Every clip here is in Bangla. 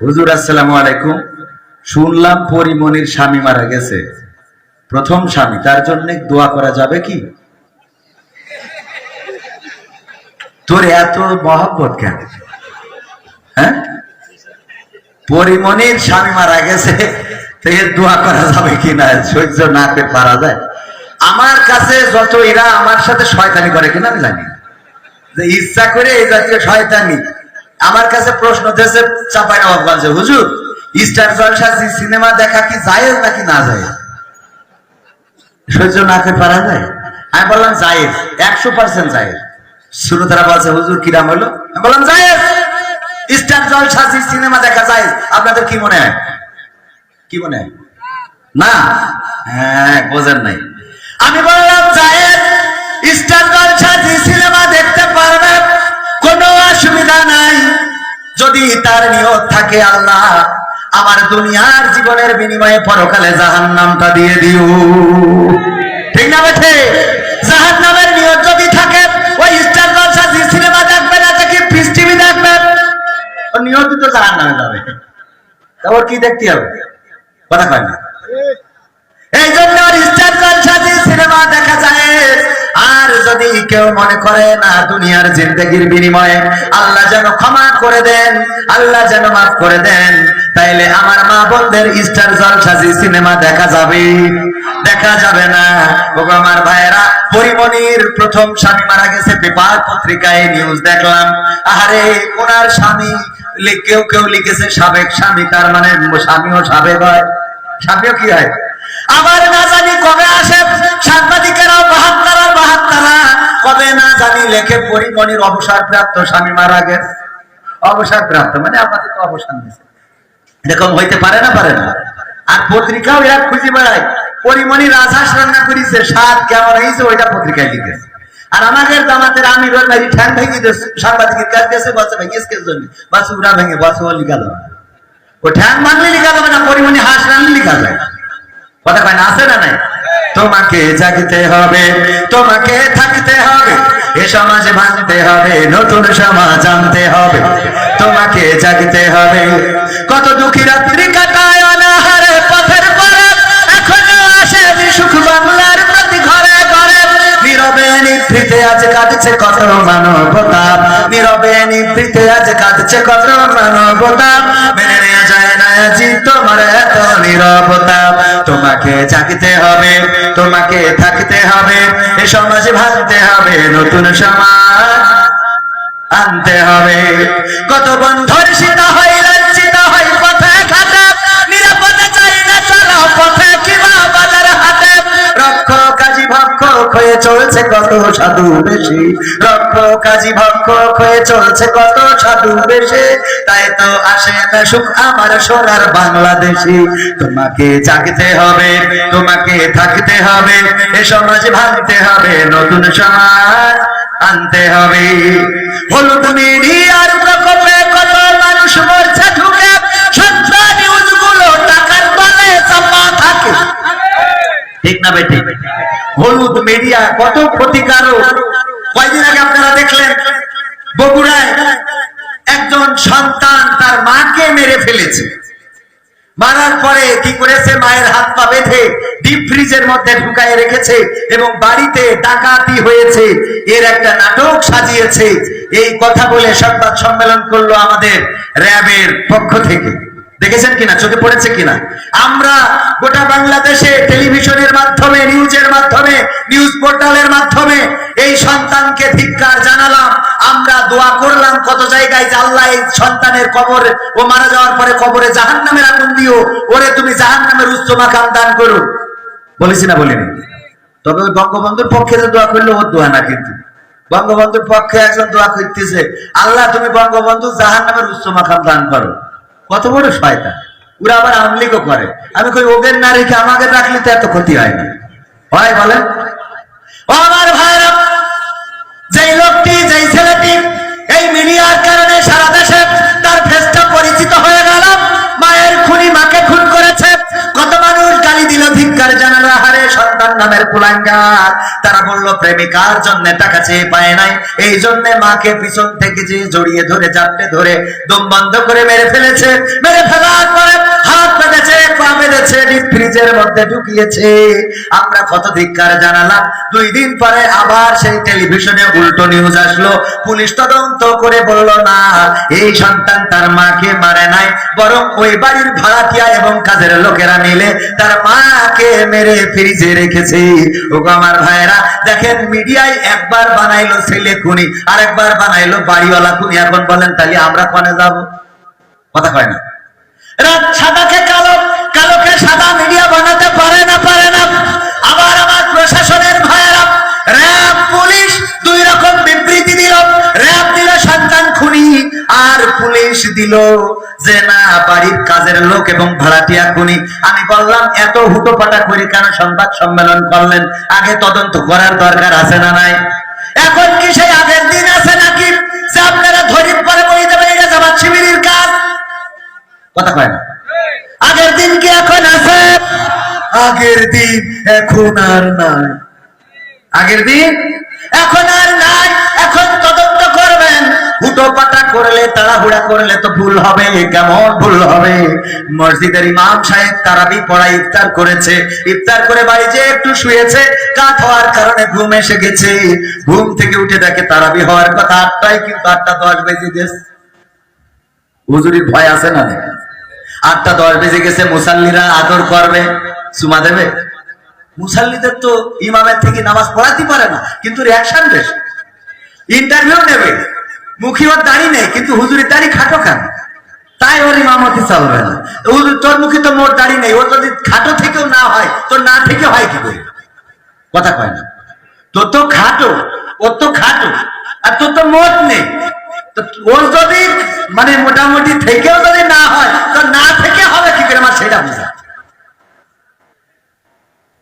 হুজুর আসসালামু আলাইকুম। শুনলাম পরিমনির স্বামী মারা গেছে, প্রথম স্বামী, তার জন্য দোয়া করা যাবে কি? তোর এত মহব্বত কেন? হ্যাঁ, পরিমনির স্বামী মারা গেছে, তো এর দোয়া করা যাবে কি না? সহ্য না করে পারা যায়? আমার কাছে যত এরা আমার সাথে শয়তানি করে কিনা আমি জানি, যে ইচ্ছা করে এই জাতীয় শয়তানি আমার কাছে প্রশ্ন দিয়েছে চাঁপাইনবাবগঞ্জে, হুজুর স্টার জলসা সিনেমা দেখা কি জায়েজ নাকি না জায়েজ? সহ্য না করে পারা যায়? আমি বললাম জায়েজ, 100% জায়েজ। শ্রোতারা বলছে হুজুর কিরাম হলো? আমি বললাম জায়েজ, স্টার জলসা সিনেমা দেখা জায়েজ। আপনাদের কি মনে হয়? কি মনে হয়? না, হ্যাঁ বোঝেন নাই। আমি বললাম জায়েজ, স্টার জলসা সিনেমা দেখতে পারবে, কোনো অসুবিধা নাই, যদি তার নিয়ত থাকে আল্লাহ আমার দুনিয়ার জীবনের বিনিময়ে পরকালে জাহান্নামটা দিয়ে দিও। ঠিক না বেঠে? জাহান্নামের নিয়ত যদি থাকে, ওই স্টার জলসা সিনেমা দেখবে না, কি পিস টিভি দেখবে? ওর নিয়ত তো জাহান্নামে যাবে, তারপর কি দেখতে হবে? কথা কয় না। এই জন্য স্টার জলসা সিনেমা দেখা যায়। আর যদি কেউ মনে করে না দুনিয়ার জিন্দেগির বিনিময়ে আল্লাহ যেন ক্ষমা করে দেন, আল্লাহ যেন মাফ করে দেন, তাইলে আমার মা বোনদের স্টার জলসা সিনেমা দেখা যাবে? দেখা যাবে না। ওগো আমার ভাইয়েরা, পরিমনির প্রথম স্বামী মারা গেছে, পেপার পত্রিকায় নিউজ দেখলাম। আরে ওনার স্বামী, কেউ কেউ লিখেছে সাবেক স্বামী, তার মানে স্বামীও সাবেক হয়, স্বামীও কি হয়? আবার না জানি কবে আসে সাংবাদিকেরাও বাহাত্তারা কবে না জানি লেখে পরিমনির অবসরপ্রাপ্ত স্বামী মারা গেছে। অবসরপ্রাপ্ত মানে আমাদের তো অবসান দিয়েছে, এরকম হইতে পারে না? পারে না। আর পত্রিকাও এরা খুঁজে বেড়ায়, পরিমনি রাজহাঁস রান্না করেছে, স্বাদ কেমন হয়েছে ওইটা পত্রিকায় লিখেছে। আর আমাদের জামাতের আমির ওর ঠ্যাং ভেঙে সাংবাদিকের কাছে গেছে, বলছে ভেঙে কে জন্য? বলছে ওরা ভেঙে, বলছে ও লিখা যাবে না, ও ঠ্যাং ভাঙলে লিখা যাবে না, পরিমনি হাঁস রান্না লিখা যায়। কথা কয় না? আছে না নাই? তোমাকে জাগতে হবে, তোমাকে থাকতে হবে, এ সমাজ ভাঙতে হবে, নতুন সমাজ আনতে হবে। তোমাকে জাগতে হবে, কত দুঃখী রাত্রি কাটায় অনাহারে পথের পরে, এখনো আসে সুখ বাংলার প্রতি ঘরে ঘরে। নীরবে নিভৃতে আজ কাঁদছে কত মানবতা, নীরবে নিভৃতে আজ কাঁদছে কত মানবতা। মেনে নেওয়া যায় না জি তোমার এত নীরবতা। তোমাকে জাগতে হবে, তোমাকে থাকতে হবে, এ সমাজ ভাঙতে হবে, নতুন সমাজ আনতে হবে। কত বন্ধুর সীতা হয়, লাঞ্ছিত হয় পথে ঘাটে, নিরাপদে চাই না চলো পথে কিবা বাজার হাতে। রক্ষ কাজী ভক্ষক হয়ে চলছে কত সাধু বেশি, রক্ষ কাজী ভক্ষক হয়ে চলছে কত সাধু বেশি। তাই তো আসে না সুখ আমার সোনার বাংলাদেশি। তোমাকে জাগতে হবে, তোমাকে থাকতে হবে, এ সমাজ ভাঙতে হবে, নতুন সমাজ আনতে হবে। হলুদ মিডিয়ার প্রকোপে কত মানুষ মরছে ঢুকে, সত্য নিউজগুলো টাকার বলে চাপা থাকে। ঠিক না বেটি? হলুদ মিডিয়া কত ক্ষতিকারক। কয়দিন আগে আপনারা দেখলেন বগুড়ায় একজন সন্তান তার মাকে মেরে ফেলেছে। মারার পরে কি করেছে? মায়ের হাত পা বেঁধে ডিপ ফ্রিজের মধ্যে ঢুকায় রেখেছে এবং বাড়িতে ডাকাতি হয়েছে, এর একটা নাটক সাজিয়েছে। এই কথা বলে সংবাদ সম্মেলন করলো আমাদের র্যাবের পক্ষ থেকে। দেখেছেন কিনা? চোখে পড়েছে কিনা? আমরা গোটা বাংলাদেশে টেলিভিশনের মাধ্যমে, নিউজের মাধ্যমে, নিউজ পোর্টালের মাধ্যমে এই সন্তানকে ধিক্কার জানালাম। আমরা দোয়া করলাম কত জায়গায়, যে আল্লাহ এই সন্তানের কবর, ও মারা যাওয়ার পরে কবরে জাহান্নামের আগুন দিও, ওরে তুমি জাহান্নামের উচ্চ মাকাম দান করো। বলেছি না বলিনি? তবে ওই বঙ্গবন্ধুর পক্ষে যে দোয়া করলো ওর দোয়া না, কিন্তু বঙ্গবন্ধুর পক্ষে একজন দোয়া করতেছে, আল্লাহ তুমি বঙ্গবন্ধু জাহান্নামের উচ্চ মাকাম দান করো। কত বড় শয়তান! ওরা আবার আমলিগও করে। আমি কই ওদের না রেখে আমাদের রাখলে তো এত ক্ষতি হয় না, হয় বলেন? ও আমার ভাইরা, যেই লোকটি, যেই ছেলেটি এই মিডিয়ার কারণে সারা দেশে তার ফেসটা পরিচিত হয়ে গেল, মায়ের খুনি মাকে খুন করেছে, কত মানুষ গালি দিল, ধিক্কার জানালো, হারে সন্তান নামের কুলাঙ্গার। তারা বলল বললো প্রেমিকার জন্য টাকা চেয়ে পায় নাই, এই জন্য মাকে পিছন থেকে যে জড়িয়ে ধরে চাপটে ধরে দম বন্ধ করে মেরে ফেলেছে। মেরে ফেলার পরে হাত বেঁধেছে, পা বেঁধেছে, ডিপ ফ্রিজের মধ্যে ঢুকিয়েছে। আমরা কত ধিক্কার জানালাম। 2 দিন পরে আবার সেই টেলিভিশনে উল্টো নিউজ আসলো। পুলিশ তদন্ত করে বলল না, এই সন্তান তার মাকে মারে নাই, বরং ওই বাড়ির ভাড়াটিয়া এবং কাজের লোকেরা মিলে তার মাকে মেরে ফ্রিজে রেখেছে। ওগো আমার ভাইরা, দেখেন মিডিয়ায় একবার বানাইলো ছেলে খুনি, আর একবার বানাইলো বাড়িওয়ালা খুনি। এখন বলেন তাহলে আমরা কোনে যাব? কথা কয় না। রাত সাদাকে কালো, কালোকে সাদা মিডিয়া বানাতে পারে না, পারে না। আবার আমার প্রশাসনের ভাইরা, র‍্যাব পুলিশ 2 রকম বিবৃতি দিল। র‍্যাব দিল সন্তান খুনি, আর পুলিশ দিল যে না বাড়ির কাজের লোক এবং ভাড়াটিয়া খুনি। আমি বললাম এত হুটোপাটা করে কেন সংবাদ সম্মেলন করলেন? আগে তদন্ত করার দরকার আছে না নাই? এখন কি সেই আগের দিন আছে নাকি যে আপনারা ধরি পরে বই দেবেন এটা জামাত শিবিরের কাজ? কথা কয় না। আগের দিন কি এখন আছে? আগের দিন এখন আর নাই। আগের দিন এখন আর নাই। এখন তদন্ত করবেন। হুটোপাটা করলে, তাড়াহুড়া করলে তো ভুল হবে। কেমন ভুল হবে? মসজিদের ইমাম সাহেব তারাবি পড়ায় ইফতার করেছে, ইফতার করে বাড়ি যে একটু শুয়েছে, কাত হওয়ার কারণে ঘুম এসে গেছে। ঘুম থেকে উঠে দেখে তারাবি হওয়ার কথা 8টায়, কিন্তু 8:10 বেজে গেছে। হুজুরির ভয় আছে না? 8:10 বেজে গেছে। মুসাল্লিরা আদর করবে, চুমা দেবে। মুসাল্লিদের তো ইমামের থেকে নামাজ পড়াতে পারে না, কিন্তু রিয়াকশন বেশি। ইন্টারভিউ নেবে, মুখী ওর দাড়ি নেই, কিন্তু হুজুরের দাড়ি খাটো কেন? তাই ওর ইমামতি চলবে না। হুজুর তোর মুখে তো মোট দাড়ি নেই, ওর যদি খাটো থেকেও না হয়, তোর না থেকে হয় কি করে? কথা কয় না। তোর তো খাটো, ওর তো খাটো, আর তোর তো মোট নেই। ওর যদি মানে মোটামুটি থেকেও যদি না হয়, তো না থেকে হবে কি করে? আমার সেটা বুঝা।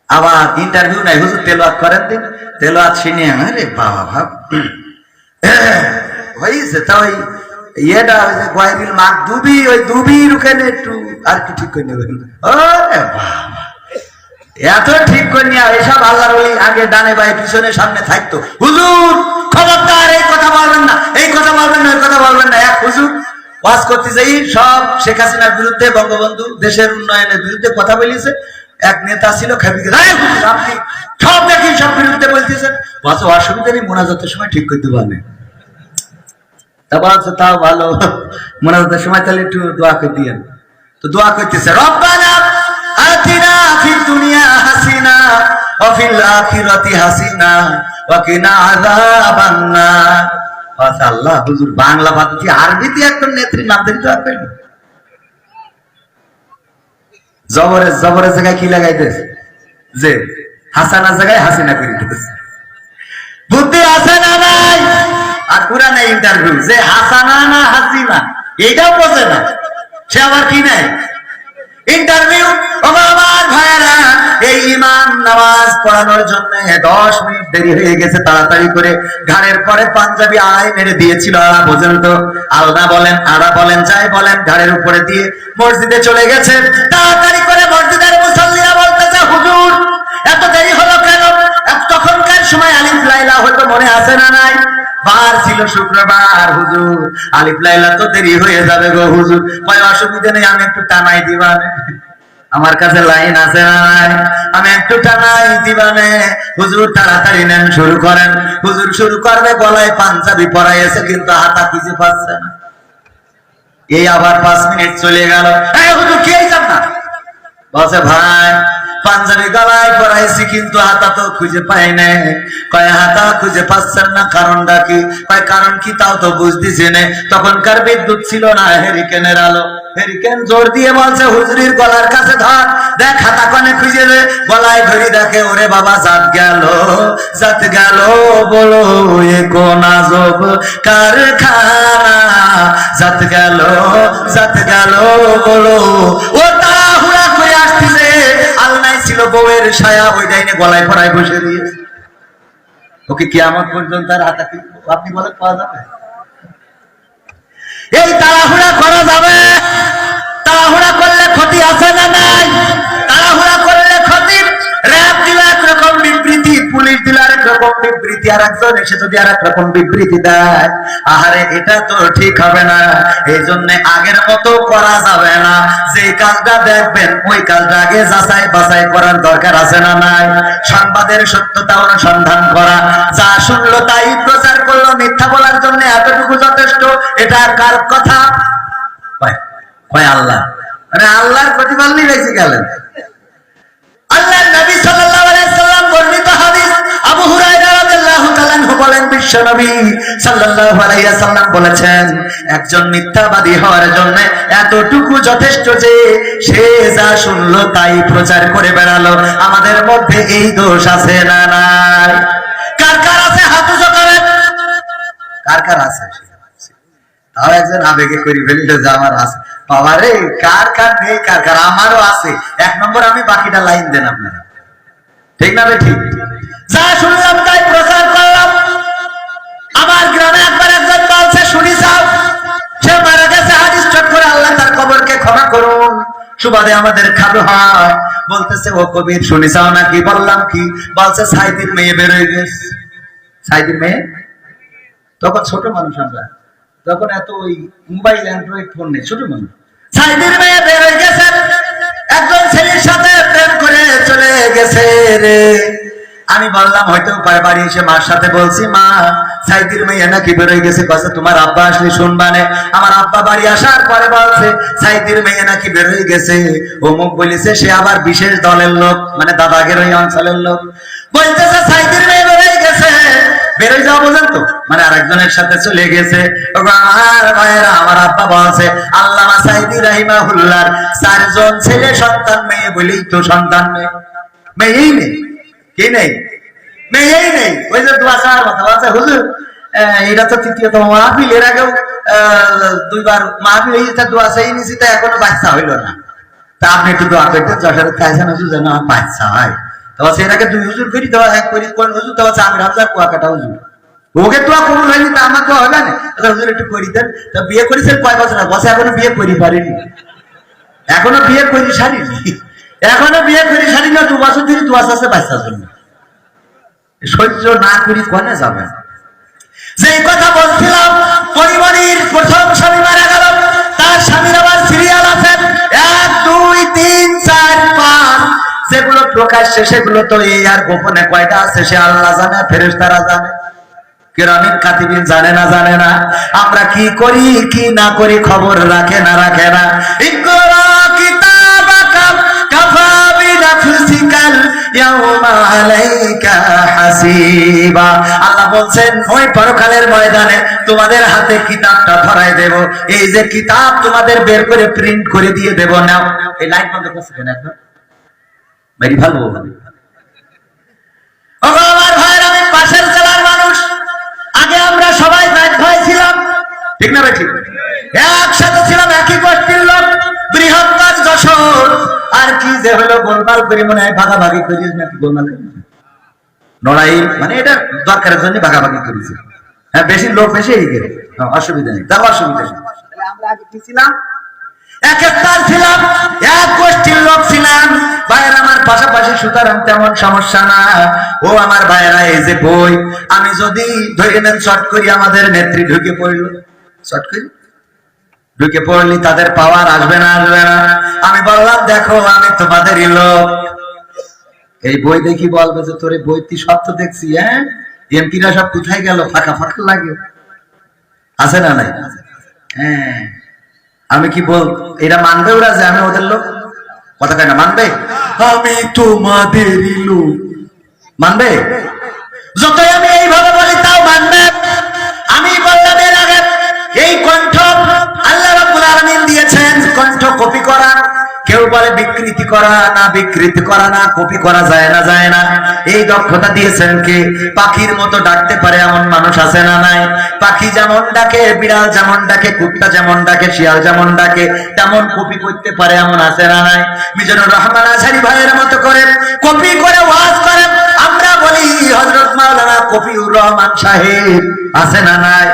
আবার ইন্টারভিউ নাই, হুজুর তেলাওয়াত করেন দিন। তেলাওয়াত শুনে আরে বাবা ভাব হয়েছে। তা ওই ইয়েটা ওই যে গয়রিল মাক দুবি, ওই দুবির ওখানে একটু আর কি ঠিক করে নেবেন। ওরে বাবা, এত ঠিক করে নিয়ে এসব আল্লাহর ওলি আগে ডানে বাই পিছনে সামনে থাকতো। হুজুর খবরদার এই কথা বলবেন না, এই কথা বলবেন না, ওই কথা বলবেন না। এক হুজুর ওয়াজ করতে যাই সব শেখ হাসিনার বিরুদ্ধে, বঙ্গবন্ধু দেশের উন্নয়নের বিরুদ্ধে কথা বলিয়েছে। এক নেতা ছিল আপনি সব দেখি সব বিরুদ্ধে বলতেছেন। অসুবিধা নেই, মোনাজাতের সময় ঠিক করতে পারবেন। তা বলছে তাও ভালো, মোনাজাতের সময় তাহলে একটু দোয়া করে দিয়েন। তো দোয়া করতেছে, রব্বানা আতিনা ফিদ দুনিয়া হাসিনা ওয়া ফিল আখিরাতি হাসিনা ওয়া কিনা আযাবান নার। আল্লাহ, হুজুর বাংলা বাদে আরবিতে একদম নেত্রী নাম ধরে দোয়া করেন। জবরের জবরের জায়গায় কি লাগাইতেছে? যে হাসানার জায়গায় হাসিনা করে দিতেছে। বুদ্ধি আছে না নাই? আর কোরআনে ইন্টারভিউ যে হাসানা না হাসিনা এইটাও বোঝে না, সে আবার কি নাই ইন্টারভিউ। আমার ভাইয়েরা, এই ইমাম নামাজ পড়ানোর জন্য 10 মিনিট দেরি হয়ে গেছে। তাড়াতাড়ি করে ঘাড়ের পরে পাঞ্জাবি আড়াই মেরে দিয়েছিল। আড়া পর্যন্ত আলনা বলেন, আড়া বলেন, যাই বলেন, ঘাড়ের উপরে দিয়ে মসজিদে চলে গেছে। তাড়াতাড়ি করে মসজিদের মুসল্লিরা বলতেছে, হুজুর এত দেরি হলো কেন? তখনকার সময় আলিফ লাইলা হয়তো মনে আছে না নাই? বার ছিল শুক্রবার। হুজুর আলিফ লাইলা তো দেরি হয়ে যাবে গো হুজুর। কয় অসুবিধা নেই, আমি একটু টানাই দিবানে, আমার কাছে লাইন আছে না নাই? আমি একটু টানাই দিবানে। হুজুর তাড়াতাড়ি নেন, শুরু করেন। হুজুর শুরু করবে, গলায় পাঞ্জাবি পরাইছে, কিন্তু হাতা খুঁজে পাচ্ছে না। এই আবার 5 মিনিট চলে গেল। হুজুর কি হয়েছে আপনার? বলছে ভাই পাঞ্জাবি গলায় পরাইছি, কিন্তু হাতা তো খুঁজে পাই না। কয় হাতা খুঁজে পাচ্ছেন না, কারণটা কি? কয় কারণ কি তাও তো বুঝতেছি না। তখনকার বিদ্যুৎ ছিল না, হেরিকেনের আলো। হেরিকেন জোর দিয়ে বলছে, হুজুরির গলার কাছে ধর, দেখ হাতা কনে খুঁজে দে। গলায় ধরি দেখে, ওরে বাবা জাত গেল, জাত গেল, বলো এ কোন আজব কারখানা। জাত গেল, জাত গেল, বলো। ও তাড়াহুড়া করে আসতেছে, আলনায় ছিল বউয়ের ছায়া, ওই ডাইনে গলায় পরায় বসে দিয়েছে। ওকে কিয়ামত পর্যন্ত আর হাতা কি আপনি বলেন পাওয়া যাবে? এই তাড়াহুড়া করা যাবে? তাড়াহুড়া করলে ক্ষতি আছে না নাই? তাড়াহুড়া করলে ক্ষতি। র‍্যাব দিল একরকম বিবৃতি, পুলিশ দিল আরেক রকম বিবৃতি, আর একজন এসে যদি আর এক রকম বিবৃতি দেয়, আহারে এটা তো ঠিক হবে না। এই জন্য আগের মতো করা যাবে না। যে কাজটা দেখবেন ওই কাজটা আগে যাচাই বাছাই করার দরকার আছে না নাই? সংবাদের সত্যতা অনুসন্ধান করা, যা শুনলো তাই প্রচার করলো, মিথ্যা বলার জন্য এতটুকু যথেষ্ট। এটা কার কথা? কয় আল্লাহ। মানে আল্লাহর প্রতিপালনই বেশি গেলেন। আল্লাহর নবী সাল্লাল্লাহু আলাইহি সাল্লাম বর্ণিত হাদিস, আবু হুরায়রা রাদিয়াল্লাহু তাআলা আনহু বলেন, বিশ্ব নবী সাল্লাল্লাহু আলাইহি সাল্লাম বলেছেন, একজন মিথ্যাবাদী হওয়ার জন্য এতটুকু যথেষ্ট যে সে যা শুনলো তাই প্রচার করে বেড়ালো। আমাদের মধ্যে এই দোষ আছে না নাই? কার কার আছে হাত উঁচু করেন। কার কার আছে? তাও একজন আবেগে করে ফেলিল যে আমার আছে। বাবারে, কার কার নেই, কার কার? আমারও আছে। এক নম্বর আমি, বাকিটা লাইন দেন আপনারা। ঠিক না? ঠিক। যা শুনলাম তাই প্রচার করলাম। আমার গ্রামে একবার একজন বলছে, শুনি যাও, সে মারা গেছে, হাদিস চট করে আল্লাহ তার কবরকে ক্ষমা করুন, সুবাদে আমাদের খাবে হয়। বলতেছে, ও কবির শুনি যাও নাকি? বললাম কি? বলছে সাইদির মেয়ে বেরোয় গেছে। সাইদির মেয়ে? তখন ছোট মানুষ আমরা, তখন এত ওই মোবাইল অ্যান্ড্রয়েড ফোন নেই, ছোট মানুষ। সাইদির মেয়ে বের হয়ে গেছে, একজন ছেলের সাথে প্রেম করে চলে গেছে রে। আমি বললাম হয়তো বাড়ি এসে মার সাথে বলছি, মা সাইদির মেয়ে নাকি বের হয়ে গেছে। বলছে তোমার আব্বা আসলে শুনবানে। আমার আব্বা বাড়ি আসার পরে বলছে সাইদির মেয়ে নাকি বের হয়ে গেছে, অমুক বলেছে, সে আবার বিশেষ দলের লোক, মানে দাদাগের ওই অঞ্চলের লোক। বলতেছে সাইদির মেয়ে বের হয়ে গেছে, বেরোয় যাওয়া বোঝেন তো, মানে আরেকজনের সাথে চলে গেছে। আমার ভাইয়েরা, আমার আব্বা বলছে আল্লামা সাইদি রাহিমাহুল্লাহর 4 জন ছেলে সন্তান, মেয়ে বলেই তো সন্তান নেই, মেয়েই নেই। কি নেই? মেয়েই নেই। ওই যে দোয়া চাওয়ার কথা বলছে, হুজুর এটা তো তৃতীয়তম মাহফিল, এর আগেও 2বার মাহফিল হয়েছে, দোয়া চাই নিয়েছি, তা এখনো বাচ্চা হইল না। তা আপনি একটু দোয়া করতে, যশোরে খাইছেন হুজুর যেন আমার বাচ্চা হয়। এটাকে 2 হুজুর করি, দেওয়া 1 করি, কোন হুজুর দেওয়া আমি রাজা কুয়াকাটা হুজুর, ওকে তো কবুল হয়নি, তা আমার তো হবে না। হুজুর একটু করি দেন। তা বিয়ে করেছেন কয় বছর? বছর এখনো বিয়ে করি পারিনি, এখনো বিয়ে করি সারিনি, এখনো বিয়ে করি সারি না। 2 বছর ধরে দোয়া আছে বাচ্চার জন্য। সহ্য না করি কোনে যাবে? যে কথা বলছিলাম, পরিবারের প্রথম স্বামী মারা গেল, তার স্বামীর আবার সিরিয়াল আছে 1 2 3 4 5, যেগুলো প্রকাশ্যে সেগুলো তো এই, আর গোপনে কয়টা আছে সে আল্লাহ জানে, ফেরেশতারা জানে, কিরামিন কাতিবিন জানে না, জানে না। আমরা কি করি কি না করি খবর রাখে না, রাখে না। ইকরা কিতাবাকা কাফা বিনাফসিকাল ইয়াউমা আলাইকা হাসিবা। আল্লাহ বলছেন ওই পরকালের ময়দানে তোমাদের হাতে কিতাবটা ধরাই দেব। এই যে কিতাব তোমাদের বের করে প্রিন্ট করে দিয়ে দেব। নাও, এই লাইট বন্ধ করছে কেন একদম? মেরি ভালো আমার ভাইয়ের, আমি পাশের জেলার মানুষ। আগে আমরা সবাই ভাই ছিলাম, ঠিক না ভাই? ঠিক। একসাথে ছিলাম, একই গোষ্ঠীর লোক, বৃহত্তর যশোর। আর কি যে হলো গোলমাল করি, মনে হয় ভাগাভাগি করিস নাকি? গোলমাল লড়াই, মানে এটা দরকারের জন্য ভাগাভাগি করেছি। হ্যাঁ, বেশি লোক বেশি এই গেলে অসুবিধা নেই, তার অসুবিধা নেই। আমরা আগে কি ছিলাম? এক স্তর ছিলাম, এক গোষ্ঠীর লোক ছিলাম। ভাইয়ের আমার পাশাপাশি, সুতরাং তেমন সমস্যা না। ও আমার ভাইয়েরা, এই যে বই, আমি যদি ধরে নেন শর্ট করি, আমাদের নেত্রী ঢুকে পড়ল, শর্ট করি ঢুকে পড়লি, তাদের পাওয়ার আসবে না, আসবে না। আমি বললাম দেখো আমি তোমাদেরই লোক, এই বই দেখি বলবে যে তোর বই তুই সব তো দেখছি, হ্যাঁ এমপিরা সব কোথায় গেল, ফাঁকা ফাঁকা লাগে, আছে না নাই? হ্যাঁ, আমি কি বল, এটা মানবে ওরা যে আমি ওদের লোক? কথা কয় না, মানবে? আমি তোমাদেরই লোক, মানবে? যতই আমি এইভাবে বলি তাও মানবে। আমি বললাম এর আগে, এই কণ্ঠ আল্লাহ রাব্বুল আলামিন দিয়েছেন, কণ্ঠ কপি করা। কেউ বলে বিকৃতি করা না, বিকৃতি করা না, কপি করা যায় না, যায় না। এই দক্ষতা দিয়েছেন কে? পাখির মতো ডাকতে পারে এমন মানুষ আছে না নাই? পাখি যেমন ডাকে, বিড়াল যেমন ডাকে, কুত্তা যেমন ডাকে, শিয়াল যেমন ডাকে, তেমন কপি করতে পারে এমন আছে না নাই? মিজানুর রহমান আজহারী ভাইয়ের মতো করে কপি করে ওয়াজ করে। আমরা বলি হযরত মাওলানা কপিউর রহমান সাহেব, আছে না নাই?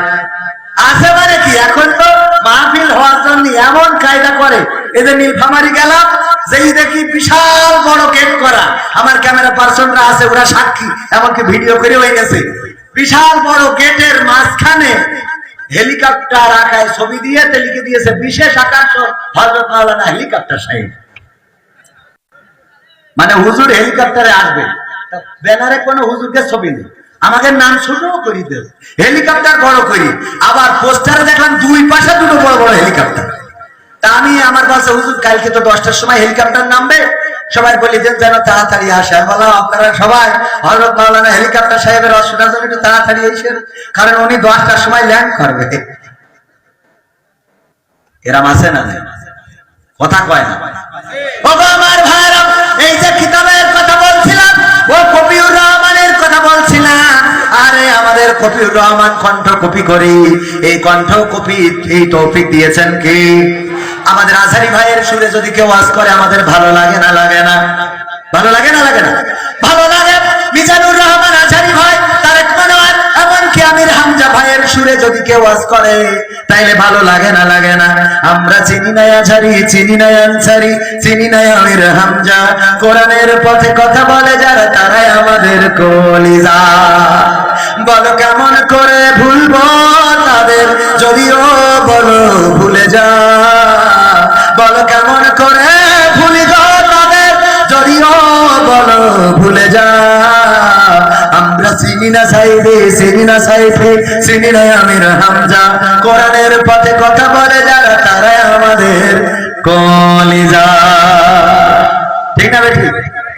আছে মানে কি, এখন তো মাহফিল হওয়ার জন্য এমন কায়দা করে। এই যে নীলফামারী গেলাম, যেই দেখি বিশাল বড় গেট করা, আমার ক্যামেরা পার্সনরা আছে, ওরা সাক্ষী, এমনকি ভিডিও করে হয়ে গেছে। বিশাল বড় গেটের মাঝখানে হেলিকপ্টার আকায় ছবি দিয়ে লিখে দিয়েছে বিশেষ আকাঙ্ক্ষ হযরত মাওলানা হেলিকপ্টার সাহেব। মানে হুজুর হেলিকপ্টারে আসবে, ব্যানারে কোনো হুজুরকে ছবি নেই, আমাদের নাম ছোট করি দেব, হেলিকপ্টার বড় করি। আবার পোস্টারে দেখলাম দুই পাশে দুটো বড় বড় হেলিকপ্টার। তা আমি আমার কাছে হুজুর কালকে তো 10টার সময় হেলিকপ্টার নামবে, সবাই বলি দেন যেন তাড়াতাড়ি আসে। বলো আপনারা সবাই হযরত মাওলানা হেলিকপ্টার সাহেবের অসুবিধার জন্য একটু তাড়াতাড়ি এসেন, কারণ উনি 10টার সময় ল্যান্ড করবে। এরাম আছে না, কথা কয় না। আমার ভাইরা, এই যে কিতাবের কথা বলছিলাম, ও কপিউর রহমানের কথা বলছিলাম। আরে আমাদের কপিউর রহমান কণ্ঠ কপি করি, এই কণ্ঠ কপি এই তৌফিক দিয়েছেন কি? আমাদের আজহারি ভাইয়ের সুরে যদি কেউ ওয়াজ করে আমাদের ভালো লাগে না লাগে না? ভালো লাগে না লাগে না? ভালো লাগে। মিজানুর রহমান আজহারি ভাই, তারেক মনোয়ার, এমনকি আমির হামজা ভাইয়ের সুরে যদি কেউ ওয়াজ করে তাইলে ভালো লাগে না লাগে না? আমরা চিনি না আজহারি, চিনি না আনসারি, চিনি না আমির হামজা, কোরআনের পথে কথা বলে যারা তারাই আমাদের কলিজা। বলো কেমন করে ভুলবো তাদের, যদিও বলো ভুলে যা। বলো কেমন করে ভুলি গো তাদের, যদিও বলো ভুলে যা। আমরা চিনি না সাইদে, চিনি না সাইফে, চিনি না আমির হামজা, কোরআনের পথে কথা বলে যারা তারাই আমাদের কলিজা। ঠিক না বেঠিক?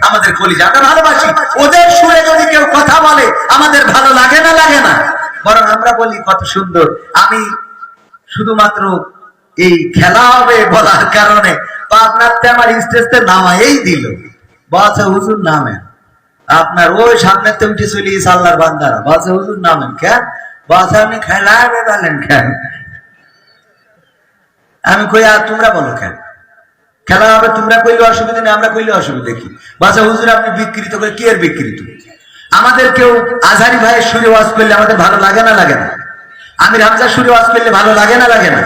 আমাদের কলিজা, আমরা ভালোবাসি। ওদের সুরে যদি কেউ কথা বলে আমাদের ভালো লাগে না লাগে না? বরং আমরা বলি কত সুন্দর। আমি শুধুমাত্র এই খেলা হবে বলার কারণে পাবনাতে আমার স্টেজতে নামাই দিল, বলছে হুজুর নামেন। আপনার ওই সামনেতে উঠে চলি আল্লাহর বান্দারা, বলছে হুজুর নামেন কেন? বলছে আপনি খেলা হবে বলেন কেন? আমি কই আর তোমরা বলো কেন? খেলা হবে তোমরা কইলে অসুবিধা নেই, আমরা কইলে অসুবিধা কি? বলছে হুজুর আপনি বিকৃত করে কি এর বিকৃত? আমাদের কেউ আজহারি ভাইয়ের সুরে ওয়াজ করলে আমাদের ভালো লাগে না লাগে না? আমির হামজার সুরে ওয়াজ করলে ভালো লাগে না লাগে না?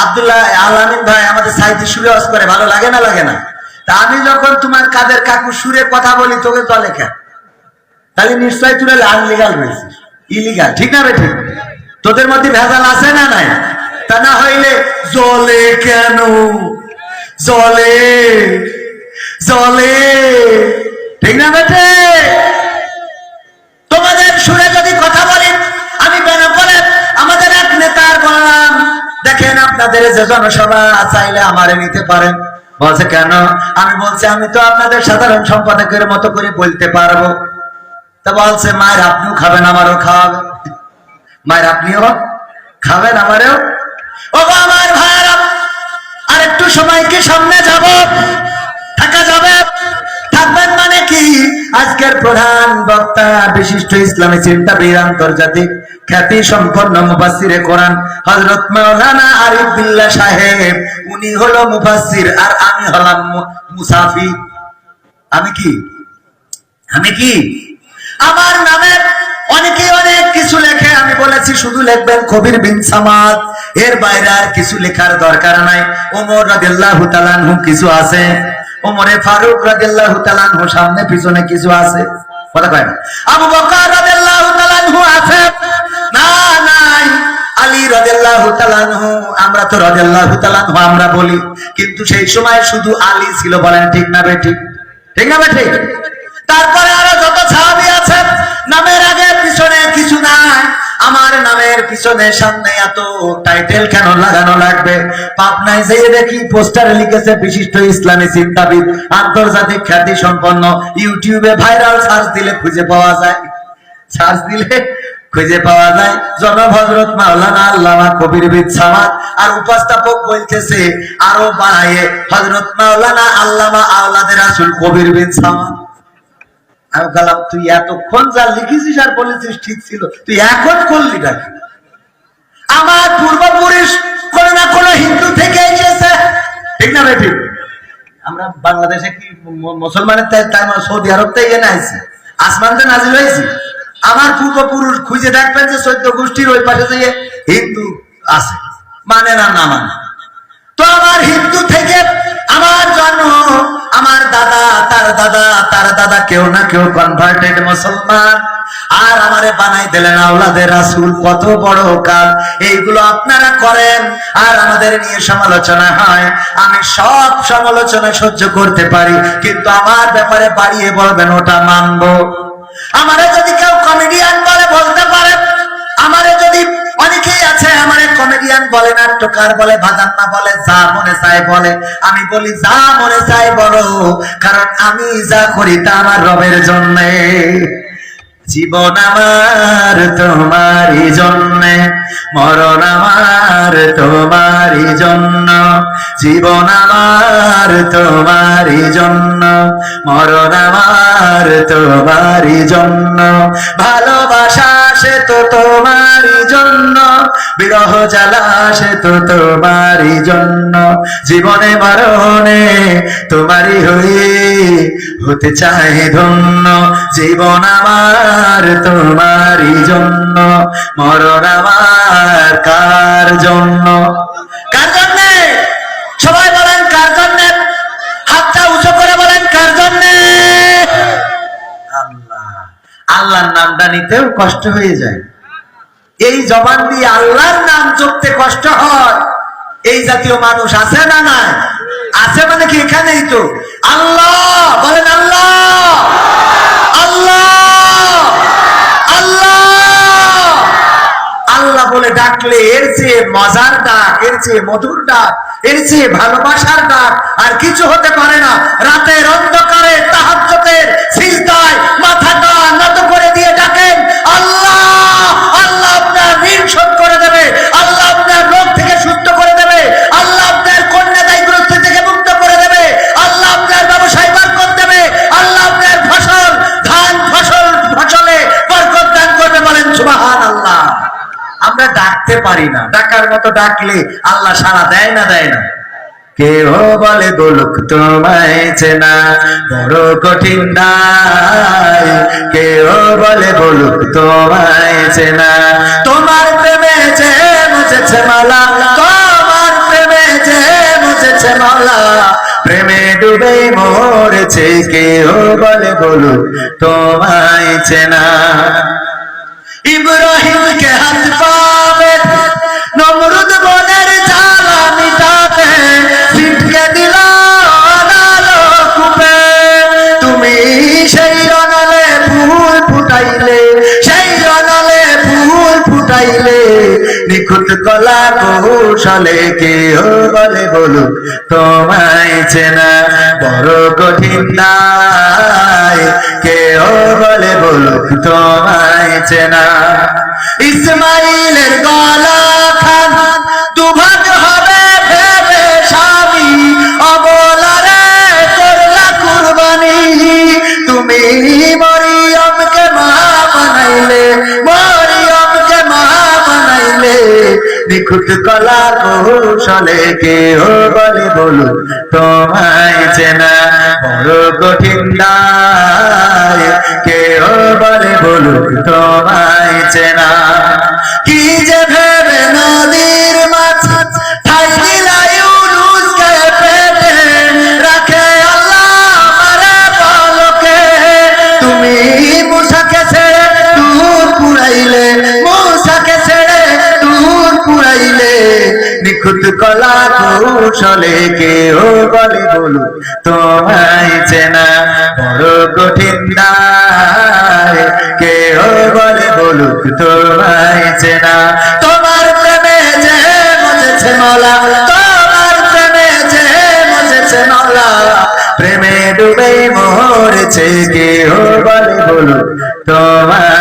আব্দুল্লাহ আল আমিন ভাই আমাদের সাহিত্যের সুরে ওয়াজ করে, ভালো লাগে না লাগে না? তা আমি যখন তোমার কাদের কাকু সুরে কথা বলি তোকে চলে কেন? তাহলে নিশ্চয়ই তুই আনলিগাল হয়েছিস, ইলিগাল। ঠিক না বে ঠিক? তোদের মধ্যে ভেজাল আছে না নাই? তা না হইলে জলে কেন? জলে জলে, ঠিক না বেটে? তোমাদের সুরে যদি কথা বলি আমি কেন বলে আমাদের এক নেতার বললাম, দেখেন আপনাদের যে জনসভা চাইলে আমারে নিতে পারেন। বলছে কেন? আমি বলছি আমি তো আপনাদের সাধারণ সম্পাদকের মতো করে বলতে পারবো। তা বলছে মায়ের আপনিও খাবেন আমারও খাওয়াবেন, মায়ের আপনিও খাবেন আমারও। ও আমার ভাইরা, আর একটু সময়কে সামনে যাব, থাকা যাবে? থাকবেন মানে কি? আজকের প্রধান বক্তা বিশিষ্ট ইসলামী চিন্তাবিদ, আন্তর্জাতিক খ্যাতি সম্পন্ন মুফাসসিরে কোরআন হযরত মাওলানা আরিফ বিল্লাহ সাহেব, উনি হলো মুফাসসির আর আমি হলাম মুসাফির। আমি কি? আমি কি? আমার নামে অনেকে অনেক কিছু লেখে, আমি বলেছি শুধু লিখবেন কবির বিন সামাদ, এর বাইরে আর কিছু লেখার দরকার নাই। ওমর রাদিয়াল্লাহু তাআলা আনহু কিছু আছে, ওমরে ফারুক রাদিয়াল্লাহু তাআলা আনহু সামনে পিছনে কিছু আছে, কথা কয় না? আবু বকর রাদিয়াল্লাহু তাআলা আনহু আছে না? নাই। আলী রাদিয়াল্লাহু তাআলা আনহু, আমরা তো রাদিয়াল্লাহু তাআলা আনহু আমরা বলি, কিন্তু সেই সময় শুধু আলী ছিল, বলেন ঠিক না বেঠিক? ঠিক না বেঠিক? তারপরে আরো যত সাহাবী আছে, নামের আগে পিছনে কিছু নাই। আমার নামের পিছনে সামনে এত টাইটেল কেন লাগানো লাগবে? পাবনায় যেয়ে দেখি পোস্টারে লিখেছে বিশিষ্ট ইসলামী চিন্তাবিদ, আন্তর্জাতিক খ্যাতি সম্পন্ন। ইউটিউবে ভাইরাল সার্চ দিলে খুঁজে পাওয়া যায়, সার্চ দিলে খুঁজে পাওয়া যায় জনাব হযরত মাওলানা আল্লামা কবির বিন সামাদ। আর উপস্থাপক বলতেছে আরো বাড়ায়ে হযরত মাওলানা আল্লামা আওলাদে রাসূল কবির বিন সামাদ। আমি বললাম তুই এতক্ষণ যা লিখেছিস আর বলেছিস ঠিক ছিল, তুই এখন করলি নাকি? আমার পূর্বপুরুষ কোন না কোন হিন্দু থেকে এসেছে, ঠিক না ভাই? ঠিক। আমরা বাংলাদেশে কি মুসলমানের তাই সৌদি আরব থেকে এনে আইছি, আসমানতে নাজিল হয়েছি। আমার পূর্বপুরুষ খুঁজে দেখবেন যে 14 গোষ্ঠীর ওই পাশে থেকে হিন্দু আছে, মানে না না মানে। তো আমার হিন্দু থেকে আমার জন্ম, দাদা কেউ না কেউ কনভার্টেড মুসলমান, আর আমারে বানাই দিলেন আওলাদে রাসূল। কত বড় কাজ এইগুলো আপনারা করেন, আর আমাদের নিয়ে সমালোচনা হয়। আমি সব সমালোচনা সহ্য করতে পারি, কিন্তু আমার ব্যাপারে বাড়িয়ে বলবেন ওটা মানবো। আমারে যদি কেউ কমেডিয়ান বলে বলতে পারে, আমারে যদি অনেকেই আছে আমারে কমেডিয়ান বলে, নাট্যকার বলে, ভাগান্না বলে, যা মনে চায় বলে। আমি বলি যা মনে চায় বলো, কারণ আমি যা করি তা আমার রবের জন্যে। জীবন আমার তোমারই জন্যে, মরণ আমার তোমারই জন্য। জীবন আমার তোমারই জন্য, মরণ আমার তোমারই জন্য। ভালোবাসা সে তো তোমারই জন্য, বিরহ জ্বালা সে তো তোমারই জন্য। জীবনে মরণে তোমারই হয়ে হতে চাই ধন্য। জীবন আমার তোমারই জন্য, মরণ আমার কার জন্য? কার জন্য? সবাই বলেন কার জন্য? হাতটা উঁচু করে বলেন কার জন্য? আল্লাহ। আল্লাহর নামটা নিতেও কষ্ট হয়ে যায়। এই জবান দিয়ে আল্লাহর নাম জপতে কষ্ট হয়, এই জাতীয় মানুষ আছে না নাই? আছে মানে কি এখানেই তো। আল্লাহ বলেন, আল্লাহ আল্লাহ আল্লাহ আল্লাহ বলে ডাকলে এর চেয়ে মজার ডাক, এর চেয়ে মধুর ডাক, এর চেয়ে ভালোবাসার ডাক আর কিছু হতে পারে না। রাতের অন্ধকারে তাহাজ্জুদের সিজদায় মাথাটা নত করে দিয়ে ডাকেন আল্লাহ। আল্লাহ আপনার ঋণ শোধ করে দেবে, আল্লাহ আপনার রোগ থেকে সুস্থ করে দেবে, আল্লাহ আপনার কন্যাদায়গ্রস্ত থেকে মুক্ত করে দেবে, আল্লাহ আপনার ব্যবসায় বরকত দেবে, আল্লাহ আপনার ফসল ধান ফসলে বরকত দান করবে। বলেন সুবহানাল্লাহ। আমরা ডাকতে পারি না, ডাকার মতো ডাকলে আল্লাহ সাড়া দেয় না, দেয় না। কেউ বলে বলুক তোমায় চেনা বড় কঠিন দায়, কেউ বলে বলুক তোমায় চেনা। তোমার প্রেমে যে মুছেছে মালা, তোমার প্রেমে যে মুছেছে মালা, প্রেমে ডুবে মরেছে। কেউ বলে বলুক তোমায় চেনা। ইব্রাহিমকে হাত পাবে নমরুদ বনের জ্বালা মিটাতে, ছিটকে দিল আলো কূপে। তুমি সেই রণালে ফুল ফুটাইলে, সেই রণালে ফুল ফুটাইলে, নিখুঁত কলা কৌশলে। কেউ বলে বলুক তোমায় চেনা বড় কঠিন দায়, কেউ বলে বলুক তোমায় চেনা। ইসমাইলের গলা খান দুভাগ হবে ভেবে স্বামী, অবলারে করলা কুরবানি। তুমি মরিয়মকে মা বানাইলে, মরিয়মকে মা বানাইলে, নিখুঁত কলা কৌশলে। কেউ বলে বলুক তোমায় চেনা বড় কঠিন দায়, কেউ বলে বলুক তোমায় চেনা। কি যে ভেবে নদীর মাছ ঠাই দিলা ইউনুসকে পেটে, রাখে আল্লাহ আমারে পলকে। তুমি মূসাকে ছেড়ে দূর পুরাইলে, মূসাকে ছেড়ে দূর পুরাইলে, নিখুঁত কলা কৌশলে। কেউ বলে বলুক তোমায় চেনা বড় কঠিন দায়, কেউ বলে বলুক তোমায় চেনা। তোমার প্রেমে যে মজেছে মলা, তোমার প্রেমে যে মজেছে মলা, প্রেমে ডুবে মরেছে। কেউ বলে বলুক তোমায়